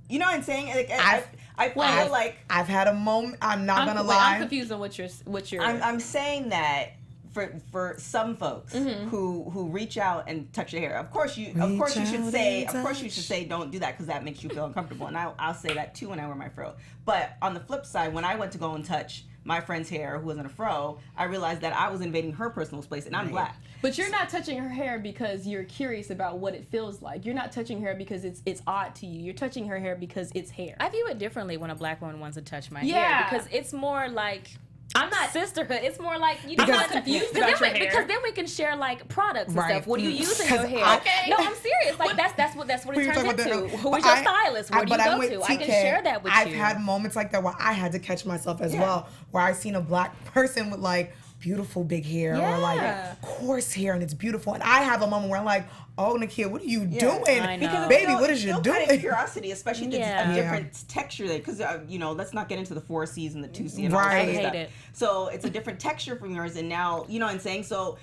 B: you know what I'm saying? Like, I feel like...
D: I've had a moment, I'm not going to lie.
F: I'm confused on what you're
B: I'm saying that for some folks
F: Mm-hmm.
B: who reach out and touch your hair. Of course you should say don't do that because that makes you feel uncomfortable. And I'll say that too when I wear my fro. But on the flip side, when I went to go and touch my friend's hair who was in a fro, I realized that I was invading her personal space, and I'm black.
F: But you're not touching her hair because you're curious about what it feels like. You're not touching her hair because it's odd to you. You're touching her hair because it's hair.
E: I view it differently when a black woman wants to touch my
F: Yeah.
E: hair because it's more like
F: I'm not
E: sisterhood. It's more like you
F: I'm
E: know,
F: not confused about your hair.
E: because then we can share like products and
D: Right.
E: stuff. What do you use in your hair?
F: Okay.
E: No, I'm serious. Like that's what it
D: We were
E: turns
D: talking about
E: into.
D: that.
E: Who is
D: But
E: your stylist? Where do you
D: but I'm
E: go
D: with
E: to? I can
D: TK.
E: share that with
D: I've
E: you.
D: had moments like that where I had to catch myself as well, where I seen a black person with like beautiful big hair or
F: Yeah.
D: like coarse hair and it's beautiful, and I have a moment where I'm like, oh, Nakia, what are you doing?
E: I know.
B: Because
D: Baby,
B: still,
D: what is you
B: still
D: doing?
B: Kind of curiosity, especially the
E: Yeah.
B: different texture there. Because let's not get into the 4Cs and the 2C and all
D: Right.
B: that
E: I
B: other
E: hate
B: stuff.
E: it.
B: So it's a different texture from yours, and now you know what I'm saying. So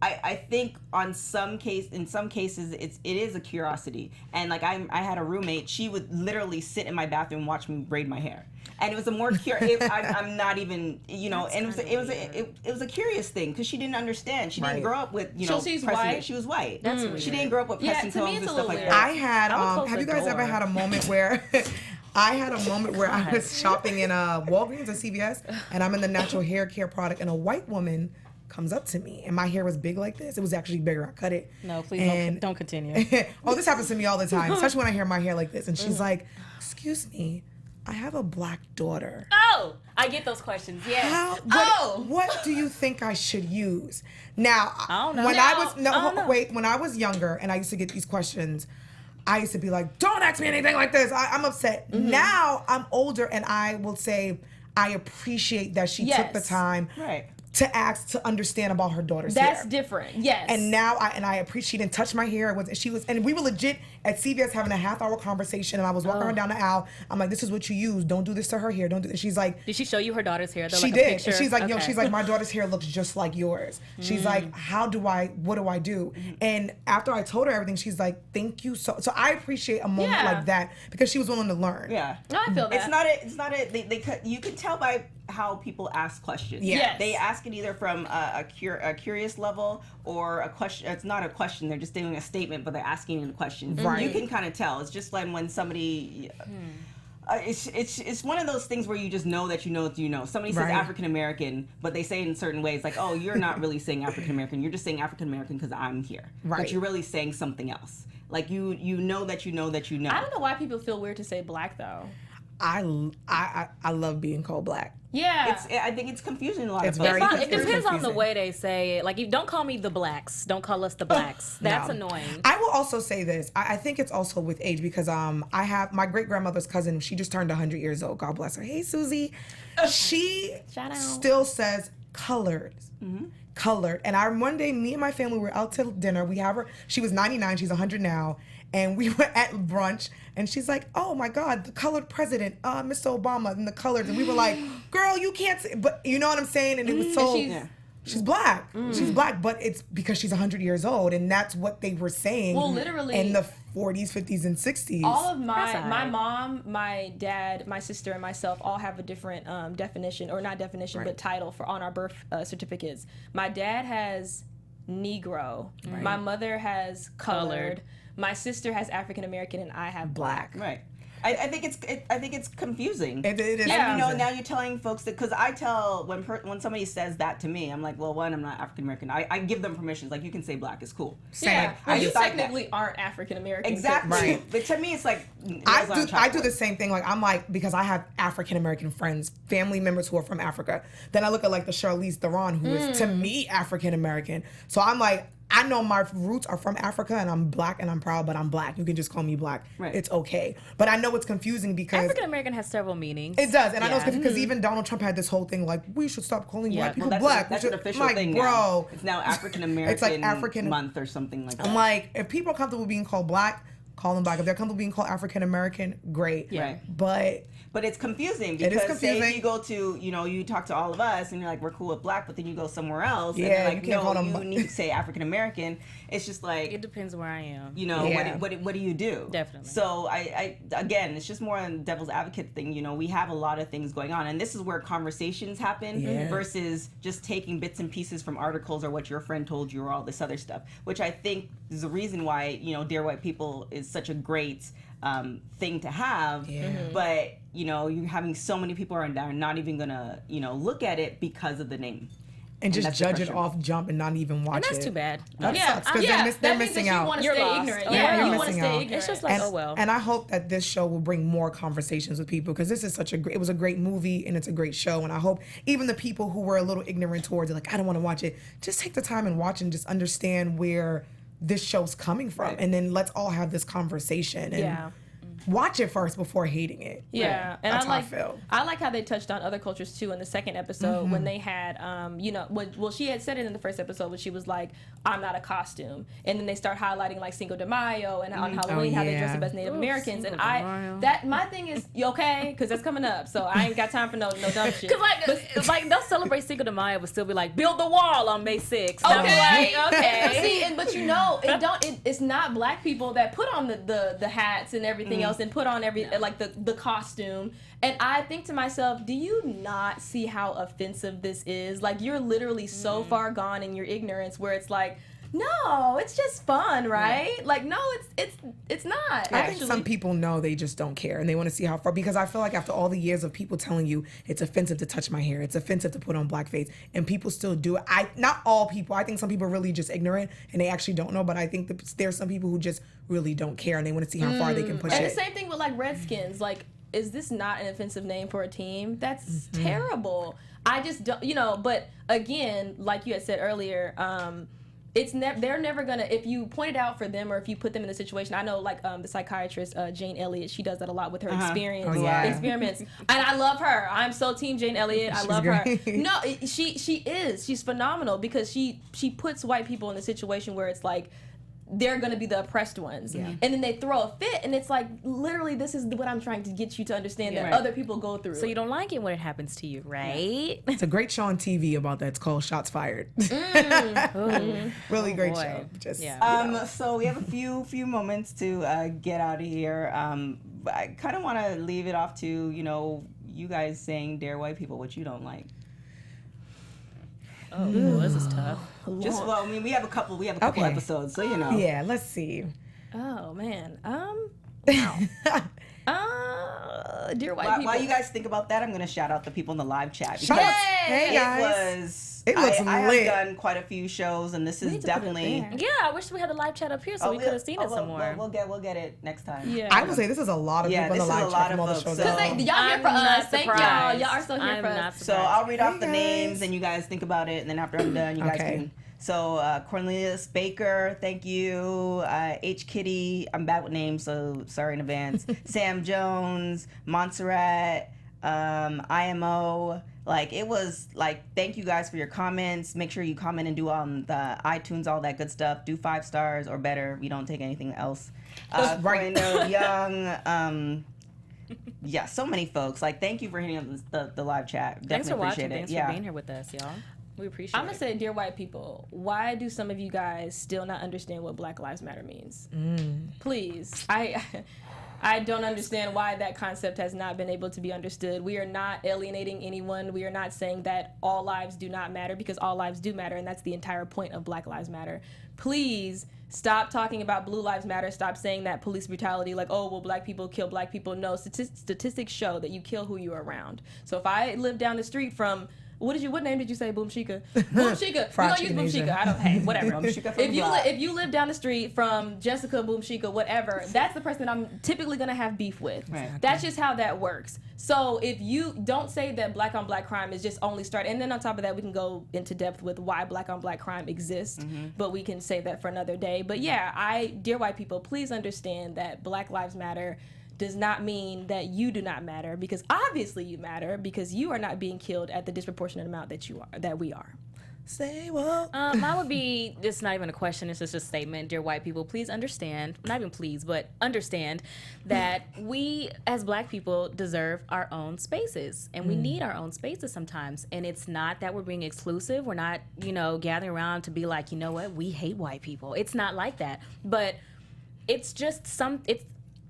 B: I think in some cases it is a curiosity, and like I had a roommate, she would literally sit in my bathroom and watch me braid my hair. And it was a more I'm not even, and it was a curious thing because she didn't understand. She didn't
D: Right.
B: grow up with,
F: So she's
B: pressing
F: white?
B: it. She was white.
E: That's
B: She
E: weird.
B: didn't grow up with
F: Yeah,
B: pressing
F: to me
B: combs
F: it's
B: and
F: a
B: stuff
F: little
B: like
F: weird.
B: that.
D: I had
E: I would close
D: have you
E: the
D: guys ever
E: door.
D: had a moment where I had a moment where I was shopping in Walgreens or CVS and I'm in the natural hair care product and a white woman comes up to me and my hair was big like this. It was actually bigger. I cut it.
E: No, please
D: And-
E: don't continue.
D: Oh, this happens to me all the time, especially when I hear my hair like this. And she's like, "Excuse me, I have a black daughter.
E: Oh, I get those questions. Yes.
D: What do you think I should use?" Now,
E: I don't know.
D: when I was
E: wait.
D: when I was younger and I used to get these questions, I used to be like, "Don't ask me anything like this. I'm upset." Now I'm older and I will say I appreciate that she took the
F: Yes.
D: time
B: Right.
D: to ask to understand about her daughter's
F: That's
D: hair.
F: different. Yes.
D: And now I appreciate she didn't touch my hair. And we were legit at CVS having a half-hour conversation. And I was walking her down the aisle. I'm like, "This is what you use. Don't do this to her hair. Don't do this." She's like,
E: Did she show you her daughter's hair? Though,
D: she
E: like a
D: did.
E: picture?
D: And she's like,
E: Okay.
D: she's like, "My daughter's hair looks just like yours." She's like, what do I do? And after I told her everything, she's like, "Thank you so." So I appreciate a moment
F: Yeah.
D: like that because she was willing to learn.
B: Yeah.
F: No, I feel that.
B: You can tell by how people ask questions.
D: Yeah.
F: Yes.
B: They ask it either from a curious level or a question. It's not a question. They're just doing a statement, but they're asking a question.
D: Right.
B: You can kind of tell. It's just like when somebody. It's one of those things where you just know that you know that you know. Somebody says
D: Right.
B: African American, but they say it in certain ways, like, "Oh, you're not really saying African American. You're just saying African American because I'm here."
D: Right.
B: But you're really saying something else. Like you know that you know that you know.
F: I don't know why people feel weird to say black though.
D: I love being called black.
F: Yeah.
B: I think it's confusing a lot
D: It's
B: of
D: very
B: places.
E: It depends on the
D: confusing.
E: way they say it. Like, you don't call me the blacks. Don't call us the blacks. That's
D: No.
E: annoying.
D: I will also say this. I think it's also with age because I have my great grandmother's cousin. She just turned 100 years old. God bless her. Hey, Susie. She
E: Shout out.
D: still says colored. Colored. And one day, me and my family were out to dinner. We have her. She was 99. She's 100 now. And we were at brunch, and she's like, "Oh my God, the colored president, Mr. Obama, and the colors." And we were like, "Girl, you can't say," but you know what I'm saying? And it was so. She's black. She's black, but it's because she's 100 years old, and that's what they were saying.
F: Well, literally-
D: in the 40s, 50s, and 60s.
F: all of my
E: alright.
F: mom, my dad, my sister, and myself all have a different definition, or not definition,
D: Right.
F: but title for on our birth certificates. My dad has Negro. My mother has colored. My sister has African American, and I have black.
B: Right. I think it's confusing.
D: It is.
F: Yeah.
B: And now you're telling folks that, because I tell when somebody says that to me, I'm like, well, one, I'm not African American. I give them permissions. Like, you can say black, it's cool.
D: Same.
F: Yeah, well,
B: I
F: you
B: decide that.
F: technically aren't African American.
B: Exactly.
D: Right.
B: But to me, it's like
D: I do the same thing. Like, I'm like, because I have African American friends, family members who are from Africa. Then I look at like the Charlize Theron, who is to me African American. So I'm like, I know my roots are from Africa, and I'm black, and I'm proud, but I'm black. You can just call me black.
B: Right.
D: It's okay. But I know it's confusing because
E: African American has several meanings.
D: it does, and I know it's
E: Yeah.
D: confusing because even Donald Trump had this whole thing like, we should stop calling
E: Yeah.
D: white people
B: Well,
D: black.
B: that's
D: We
B: an
D: should-
B: official
D: like,
B: thing
D: bro.
B: now. It's now African American
D: It's like African
B: month or something like that.
D: I'm like, if people are comfortable being called black, call them black. If they're comfortable being called African American, great.
B: Yeah. Right.
D: But
B: it's confusing
D: It
B: because
D: is
B: say
D: confusing.
B: if you go to, you talk to all of us and you're like, we're cool with black, but then you go somewhere else and
D: Yeah,
B: they're like,
D: you can't
B: no,
D: call them
B: you
D: black.
B: need to say African American. It's just like,
E: It depends where I am.
D: Yeah.
B: what do you do?
E: Definitely.
B: So I again, it's just more on the devil's advocate thing. We have a lot of things going on, and this is where conversations happen
D: Yeah.
B: versus just taking bits and pieces from articles or what your friend told you or all this other stuff, which I think is the reason why, Dear White People is such a great thing to have.
D: Yeah.
B: But, you're having so many people around there not even gonna, look at it because of the name.
D: and just
B: that's
D: judge it
B: depression.
D: off jump and not even watch
E: And
D: it.
E: that's too bad.
D: That
F: Yeah,
D: sucks because
F: that
D: they're
F: means
D: missing
F: that you
D: out.
F: want to
E: You're
F: stay
E: lost.
F: ignorant.
E: Yeah,
F: Yeah,
D: you're
F: you want to
D: missing
F: stay
D: out.
F: ignorant.
E: It's just like,
D: And,
E: oh well.
D: and I hope that this show will bring more conversations with people because this is such a great, it was a great movie and it's a great show. And I hope even the people who were a little ignorant towards it, like, I don't want to watch it, just take the time and watch and just understand where this show's coming from.
B: Right.
D: And then let's all have this conversation and
F: Yeah.
D: watch it first before hating it.
F: Yeah, and
D: That's
F: I
D: how I
F: like
D: feel.
F: I like how they touched on other cultures too in the second episode when they had well she had said it in the first episode when she was like, I'm not a costume, and then they start highlighting like Cinco de Mayo and on Halloween how they dress up as Native Americans,
E: Cinco
F: and
E: de Mayo.
F: my thing is, you okay? Because that's coming up, so I ain't got time for no dumb shit.
E: Cause like they'll celebrate Cinco de Mayo, but still be like, build the wall on May 6th.
F: Okay,
E: I'm like, okay.
F: See, but it's not black people that put on the hats and everything else and put on like the costume. And I think to myself, do you not see how offensive this is? Like, you're literally so far gone in your ignorance where it's like, no, it's just fun, right? Yeah. Like, no, it's not.
D: I think some people know, they just don't care and they want to see how far, because I feel like after all the years of people telling you it's offensive to touch my hair, it's offensive to put on blackface, and people still do it. Not all people. I think some people are really just ignorant and they actually don't know, but I think there's some people who just really don't care and they want to see how far they can push
F: And
D: it.
F: the same thing with like Redskins. Like, is this not an offensive name for a team? That's terrible. I just don't, but again, like you had said earlier, they're never gonna, if you point it out for them or if you put them in a situation. I know like the psychiatrist Jane Elliott, she does that a lot with her experiments, and I love her. I'm so team Jane Elliott. I love her. No, she's phenomenal because she puts white people in a situation where it's like they're going to be the oppressed ones. Yeah. And then they throw a fit, and it's like, literally, this is what I'm trying to get you to understand that other people go through.
E: So you don't like it when it happens to you, right?
D: It's a great show on TV about that. It's called Shots Fired. Really great show. Just
B: So we have a few moments to get out of here. I kind of want to leave it off to, you guys saying Dare White People what you don't like.
E: Oh, this is tough.
B: We have a couple episodes, so
D: Yeah, let's see.
F: Oh man. Dear white people.
B: While you guys think about that, I'm going to shout out the people in the live chat.
D: Shout out. Hey guys. It looks lit.
B: I have done quite a few shows, and this is definitely.
E: Yeah, I wish we had the live chat up here so we could have seen it some more.
B: We'll get it next time.
F: Yeah.
D: I would say this is a lot of people in the live chat from all the shows.
F: Because y'all here for us. Thank y'all. Y'all are still here for us.
B: So I'll read off the names, and you guys think about it, and then after I'm done, you guys can. So Cornelius Baker, thank you. H. Kitty, I'm bad with names, so sorry in advance. Sam Jones, Montserrat, IMO. It was thank you guys for your comments. Make sure you comment and do the iTunes, all that good stuff. Do 5 stars or better. We don't take anything else.
D: Right.
B: Young. Yeah, so many folks. Thank you for hitting the live chat. Definitely
E: Thanks for watching.
B: appreciate it.
E: Thanks for being here with us, y'all. We appreciate it.
F: I'm going to say, dear white people, why do some of you guys still not understand what Black Lives Matter means? Please. I don't understand why that concept has not been able to be understood. We are not alienating anyone. We are not saying that all lives do not matter, because all lives do matter, and that's the entire point of Black Lives Matter. Please stop talking about Blue Lives Matter. Stop saying that police brutality, black people kill black people. No, statistics show that you kill who you're around. So if I live down the street from... What name did you say? Boom Chica. Boom Chica. We're gonna use Boom Chica. Whatever. If you live down the street from Jessica, Boom Chica, whatever, that's the person that I'm typically gonna have beef with. Right. That's just how that works. So if you don't say that black on black crime is just only start, and then on top of that we can go into depth with why black on black crime exists, but we can save that for another day. But yeah, dear white people, please understand that Black Lives Matter does not mean that you do not matter, because obviously you matter, because you are not being killed at the disproportionate amount that we are.
D: Say what?
E: Mine would be, it's not even a question, it's just a statement. Dear white people, please understand, not even please, but understand that we as black people deserve our own spaces, and we need our own spaces sometimes. And it's not that we're being exclusive. We're not, gathering around to be like, you know what, we hate white people. It's not like that. But it's just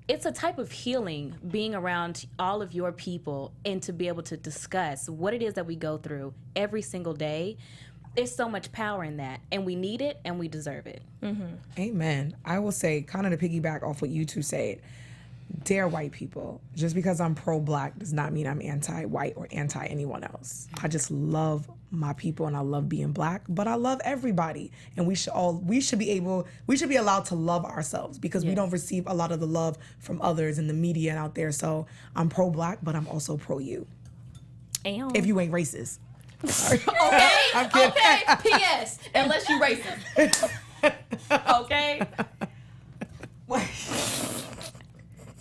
E: it's a type of healing being around all of your people and to be able to discuss what it is that we go through every single day. There's so much power in that, and we need it and we deserve it.
D: Amen. I will say, kind of to piggyback off what you two said, Dear white people, just because I'm pro-black does not mean I'm anti-white or anti-anyone else. I just love my people and I love being black, but I love everybody. And we should be allowed to love ourselves because we don't receive a lot of the love from others in the media and out there. So I'm pro-black, but I'm also pro-you. If you ain't racist.
F: Okay.
D: I'm kidding.
F: Okay. P.S. Unless you racist. Okay.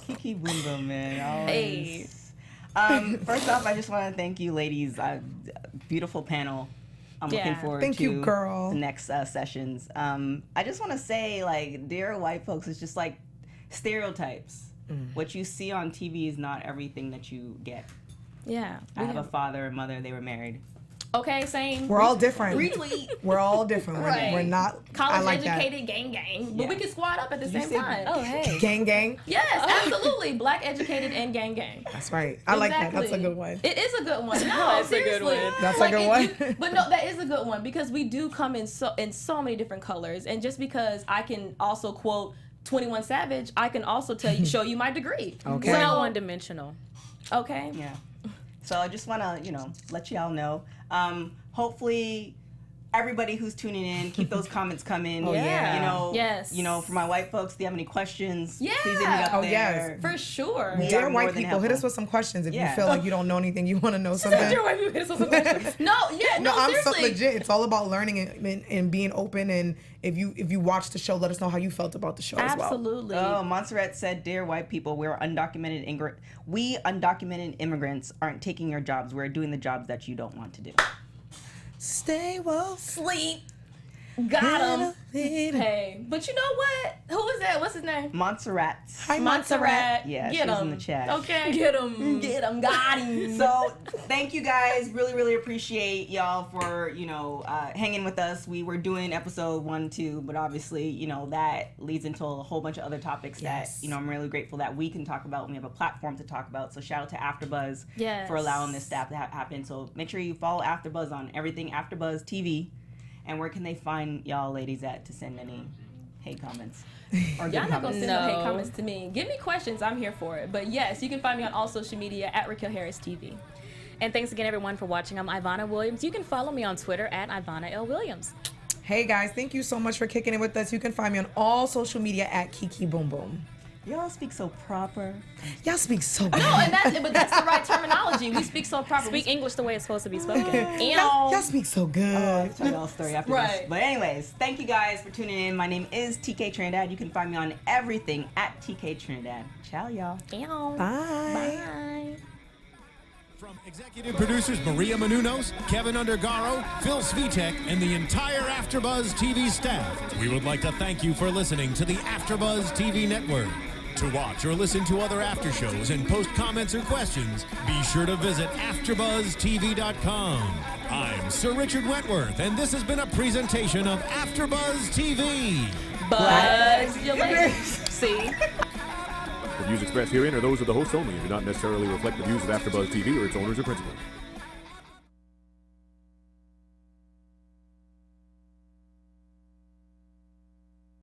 B: Kiki Boom Boom, man.
F: Hey.
B: First off, I just want to thank you, ladies. Beautiful panel. I'm looking forward
D: Thank
B: to
D: you, girl.
B: the next sessions. I just want to say, like, dear white folks, it's just like stereotypes. What you see on TV is not everything that you get.
F: Yeah.
B: I have a father and mother. They were married.
F: Okay, same.
D: We're all different.
F: Really?
D: We're all different.
F: Right.
D: We're not. I
F: College
D: like
F: educated, gang. But we can squad up at the same time.
E: Oh, hey.
D: that. Gang.
F: Yes, absolutely. Black educated and gang.
D: That's right. I like that. That's a
F: Exactly.
D: good one.
F: It is a good one. No,
E: That's a good
F: seriously.
E: one.
D: That's a good one.
F: But no, that is a good one because we do come in so many different colors. And just because I can also quote 21 Savage, I can also show you my degree.
D: Okay.
E: We're not one-dimensional.
F: Okay.
B: Yeah. So I just want to, let y'all know. Hopefully, everybody who's tuning in, keep those comments coming.
D: Oh, yeah.
F: Yes.
B: For my white folks, if you have any questions,
F: Yeah.
B: please hit me up
D: Oh,
B: there.
D: yes.
F: For sure.
B: We
D: Dear
B: are more
D: white
B: than
D: people, hit us
B: helpful.
D: with some questions if
B: Yeah.
D: you feel like you don't know anything, you want to know something.
F: Dear white people, hit us with some questions. No,
D: I'm so
F: seriously.
D: legit. It's all about learning and being open. And if you watch the show, let us know how you felt about the show as well.
F: Absolutely.
B: Oh, Montserrat said, "Dear white people, we undocumented immigrants aren't taking your jobs. We're doing the jobs that you don't want to do."
D: Stay woke.
F: Sleep. Got him. Hey, but you know what? Who is that? What's his name?
B: Montserrat.
D: Hi,
F: Montserrat.
B: Yeah,
F: Get
B: she's
F: him.
B: in the chat.
F: Okay. Get him. Got him.
B: So thank you guys. Really, really appreciate y'all for hanging with us. We were doing episode 1, 2, but obviously that leads into a whole bunch of other topics that I'm really grateful that we can talk about and we have a platform to talk about. So shout out to AFTERBUZZ for allowing this stuff to happen. So make sure you follow AFTERBUZZ on everything AFTERBUZZ TV. And where can they find y'all ladies at to send any hate comments? Or good
F: Y'all not gonna
B: comments?
F: send no hate comments to me. Give me questions. I'm here for it. But yes, you can find me on all social media at Raquel Harris TV.
E: And thanks again, everyone, for watching. I'm Ivanna Williams. You can follow me on Twitter at Ivanna L. Williams.
D: Hey guys, thank you so much for kicking it with us. You can find me on all social media at Kiki Boom Boom.
B: Y'all speak so proper.
D: Y'all speak so good.
F: No, but that's the right terminology. We speak so proper.
E: Speak English the way it's supposed to be spoken.
D: Y'all speak so good.
B: I'll tell y'all a story after
F: Right.
B: this. But anyways, thank you guys for tuning in. My name is TK Trinidad. You can find me on everything at TK Trinidad. Ciao, y'all.
D: Bye.
E: Bye.
C: From executive producers Maria Menounos, Kevin Undergaro, Phil Svitek, and the entire AfterBuzz TV staff, we would like to thank you for listening to the AfterBuzz TV network. To watch or listen to other after shows and post comments or questions, be sure to visit AfterBuzzTV.com. I'm Sir Richard Wentworth, and this has been a presentation of AfterBuzz TV.
F: Buzz you later. See?
G: The views expressed herein are those of the hosts only and do not necessarily reflect the views of AfterBuzz TV or its owners or principals.